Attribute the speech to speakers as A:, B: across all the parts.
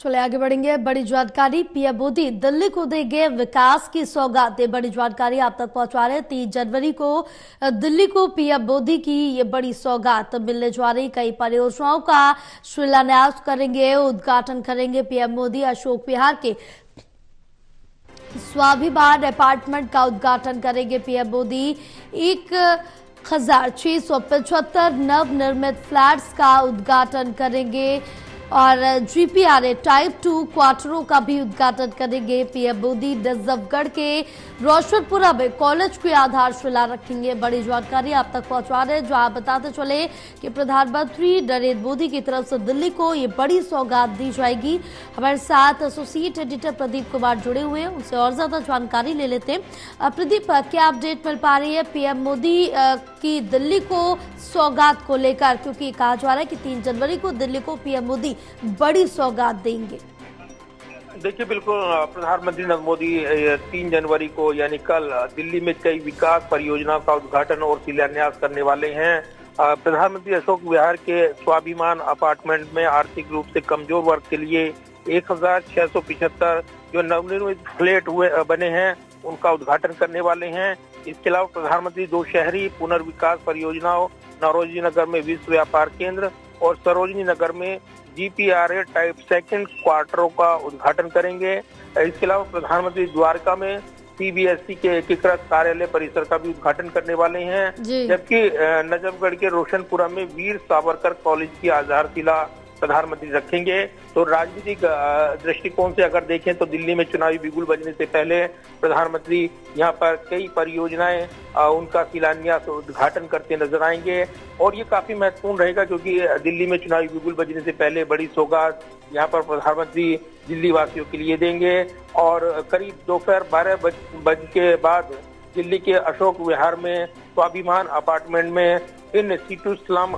A: चले आगे बढ़ेंगे। बड़ी जानकारी, पीएम मोदी दिल्ली को देंगे विकास की सौगात। बड़ी जानकारी आप तक पहुंचा रहे हैं। 3 जनवरी को दिल्ली को पीएम मोदी की ये बड़ी सौगात मिलने जा रही। कई परियोजनाओं का शिलान्यास करेंगे, उद्घाटन करेंगे पीएम मोदी। अशोक विहार के स्वाभिमान अपार्टमेंट का उद्घाटन करेंगे पीएम मोदी। 1675 नवनिर्मित फ्लैट्स का उद्घाटन करेंगे और जीपीआरए टाइप 2 क्वार्टरों का भी उद्घाटन करेंगे पीएम मोदी। नजफगढ़ के रोशनपुरा में कॉलेज की आधारशिला रखेंगे। बड़ी जानकारी आप तक पहुंचा रहे हैं, जो आप बताते चले कि प्रधानमंत्री नरेंद्र मोदी की तरफ से दिल्ली को ये बड़ी सौगात दी जाएगी। हमारे साथ एसोसिएट एडिटर प्रदीप कुमार जुड़े हुए हैं, उनसे और ज्यादा जानकारी ले लेते हैं। प्रदीप, क्या अपडेट मिल पा रही है पीएम मोदी की दिल्ली को सौगात को लेकर, क्योंकि कहा जा रहा है कि 3 जनवरी को दिल्ली को पीएम मोदी बड़ी सौगात देंगे?
B: देखिए, बिल्कुल प्रधानमंत्री नरेंद्र मोदी 3 जनवरी को यानी कल दिल्ली में कई विकास परियोजनाओं का उद्घाटन और शिलान्यास करने वाले हैं। प्रधानमंत्री अशोक विहार के स्वाभिमान अपार्टमेंट में आर्थिक रूप से कमजोर वर्ग के लिए 1675 जो नवनिर्मित फ्लैट बने हैं उनका उद्घाटन करने वाले हैं। इसके अलावा प्रधानमंत्री 2 शहरी पुनर्विकास परियोजनाओं नौरोजी नगर में विश्व व्यापार केंद्र और सरोजनी नगर में जीपीआरए टाइप 2 क्वार्टरों का उद्घाटन करेंगे। इसके अलावा प्रधानमंत्री द्वारका में सीबीएसई के एकीकृत कार्यालय परिसर का भी उद्घाटन करने वाले हैं। जबकि नजफगढ़ के रोशनपुरा में वीर सावरकर कॉलेज की आधारशिला प्रधानमंत्री रखेंगे। तो राजनीतिक दृष्टिकोण से अगर देखें तो दिल्ली में चुनावी बिगुल बजने से पहले प्रधानमंत्री यहाँ पर कई परियोजनाएं उनका शिलान्यास उद्घाटन करते नजर आएंगे। और ये काफी महत्वपूर्ण रहेगा क्योंकि दिल्ली में चुनावी बिगुल बजने से पहले बड़ी सौगात यहाँ पर प्रधानमंत्री दिल्ली वासियों के लिए देंगे। और करीब दोपहर 12 बजे के बाद दिल्ली के अशोक विहार में स्वाभिमान अपार्टमेंट में इन सीटू स्लम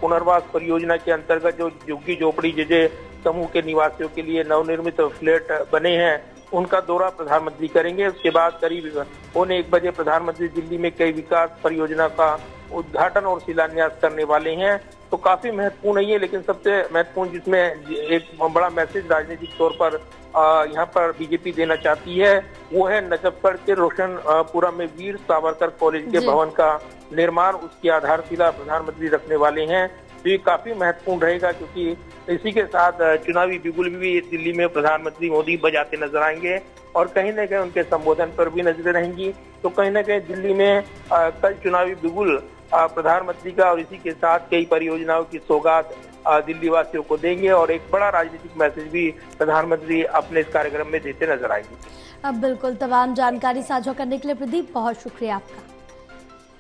B: पुनर्वास परियोजना के अंतर्गत जो झुग्गी झोपड़ी जैसे समूह के निवासियों के लिए नवनिर्मित फ्लैट बने हैं उनका दौरा प्रधानमंत्री करेंगे। उसके बाद करीब 1:15 बजे प्रधानमंत्री दिल्ली में कई विकास परियोजना का उद्घाटन और शिलान्यास करने वाले हैं। तो काफी महत्वपूर्ण है ये, लेकिन सबसे महत्वपूर्ण जिसमें एक बड़ा मैसेज राजनीतिक तौर पर यहाँ पर बीजेपी देना चाहती है वो है नजफगढ़ के रोशनपुरा में वीर सावरकर कॉलेज के भवन का निर्माण, उसकी आधारशिला प्रधानमंत्री रखने वाले हैं। तो ये काफी महत्वपूर्ण रहेगा क्योंकि इसी के साथ चुनावी बिगुल भी दिल्ली में प्रधानमंत्री मोदी बजाते नजर आएंगे और कहीं न कहीं उनके संबोधन पर भी नजरें रहेंगी। तो कहीं न कहीं दिल्ली में कल चुनावी बिगुल प्रधानमंत्री का और इसी के साथ कई परियोजनाओं की सौगात दिल्ली वासियों को देंगे और एक बड़ा राजनीतिक मैसेज भी प्रधानमंत्री अपने इस कार्यक्रम में देते नजर आएंगे।
A: अब बिल्कुल, तमाम जानकारी साझा करने के लिए प्रदीप बहुत शुक्रिया आपका।